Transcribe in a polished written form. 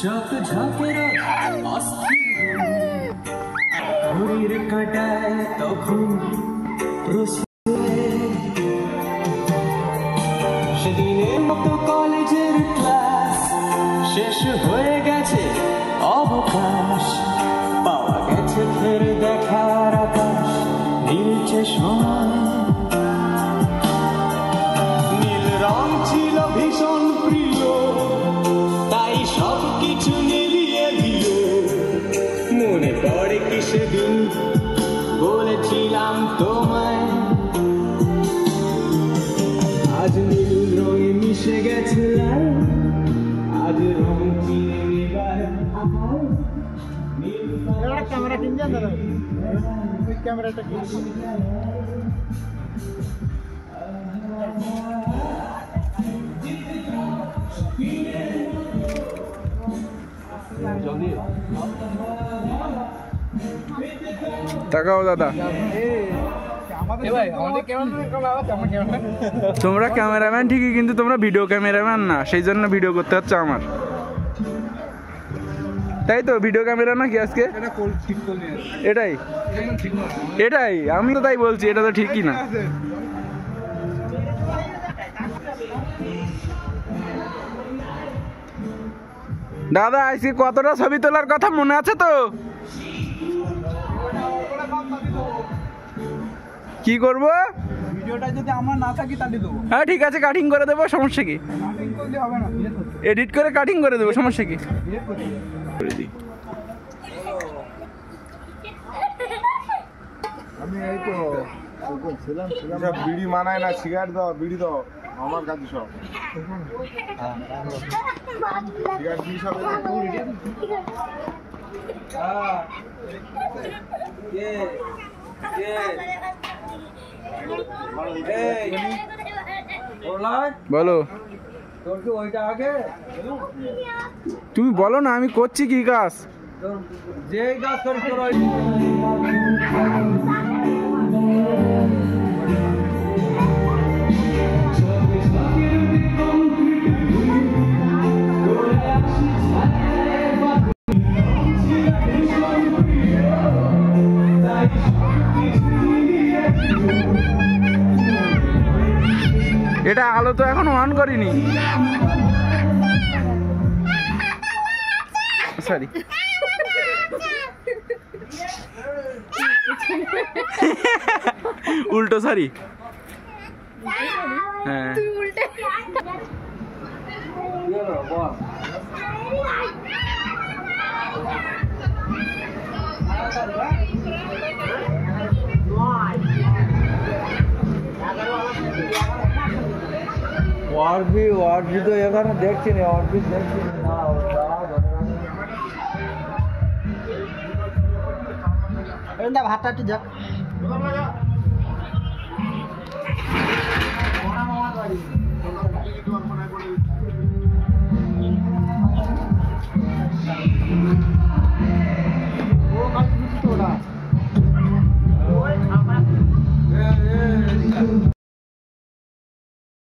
চোখ ঝাঁকেরা ঘড়ির কাঁটায় তখন সেদিনের মতো কলেজের ক্লাস শেষ হয়ে গেছে, অবকাশ পাওয়া গেছে ফের দেখার আকাশ, নীলচে সময়। নীল রং ছিল ভীষণ প্রিয়, তাই সব কিছু মিলিয়ে দিল। মনে পড়ে কি সেদিন বলেছিলাম তোমায়, আজ নীল রঙে মিশে গেছে লাল, আজ রং চিনে নেবার ক্যামেরা কিনবে দাদা, ওই ক্যামেরাটা কিনবে। তাকাও দাদা, তোমরা ক্যামেরাম্যান ঠিকই, কিন্তু তোমরা ভিডিও ক্যামেরাম্যান না, সেই জন্য ভিডিও করতে হচ্ছে আমার। তাই তো, ভিডিও ক্যামেরা নাকি আজকে? এটাই এটাই আমি তো তাই বলছি, এটা তো ঠিকই না। দাদা আজকে কতটা ছবি তোলার কথা মনে আছে তো? কি করব? ভিডিওটা যদি আমরা না থাকি তাহলে দেবো। হ্যাঁ ঠিক আছে, কাটিং করে দেবো, সমস্যা কি? কাটিং করলে হবে না, এডিট করে কাটিং করে দেবো, সমস্যা কি? আমি এই তো ছিলাম সব বিড়ি মানায় না, সিগারেট দাও, বিড়ি দাও, আমার কাছে সব সিগারেট বিড়ি সব বলো। তুমি বলো না, আমি করছি কি কাজ? যে কাজ করিস এটা আলো তো এখন অন করিনি, সরি। উল্টো সরি, হ্যাঁ और भी तो এখানে দেখছি না, और भी দেখছি না। ভাতটা একটু যাক। ও কাজ কিছু তো ওটা